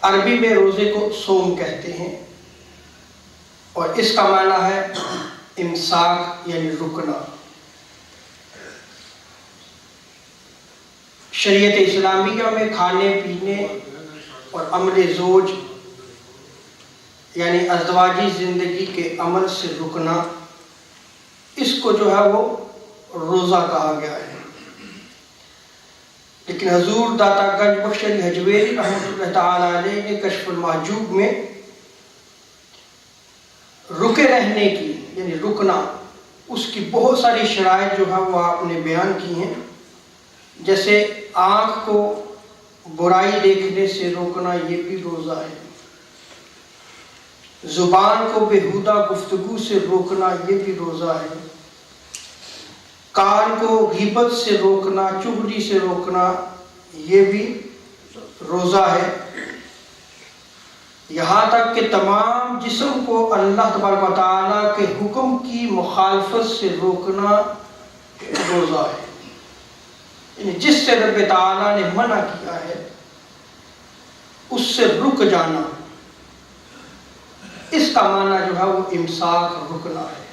عربی میں روزے کو صوم کہتے ہیں، اور اس کا معنی ہے امساک یعنی رکنا۔ شریعت اسلامیہ میں کھانے پینے اور عمل زوج یعنی ازدواجی زندگی کے عمل سے رکنا، اس کو جو ہے وہ روزہ کہا گیا ہے۔ لیکن حضور داتا گنج بخش علی حجویری رحمۃ اللہ تعالیٰ علیہ نے کشف المحجوب میں رکے رہنے کی یعنی رکنا، اس کی بہت ساری شرائط جو ہے وہ آپ نے بیان کی ہیں، جیسے آنکھ کو برائی دیکھنے سے روکنا، یہ بھی روزہ ہے۔ زبان کو بےہودہ گفتگو سے روکنا، یہ بھی روزہ ہے۔ کان کو غیبت سے روکنا، چغلی سے روکنا، یہ بھی روزہ ہے۔ یہاں تک کہ تمام جسم کو اللہ تبارک و تعالیٰ کے حکم کی مخالفت سے روکنا روزہ ہے، یعنی جس سے رب تعالیٰ نے منع کیا ہے اس سے رک جانا، اس کا معنی جو ہے وہ امساک، رکنا ہے۔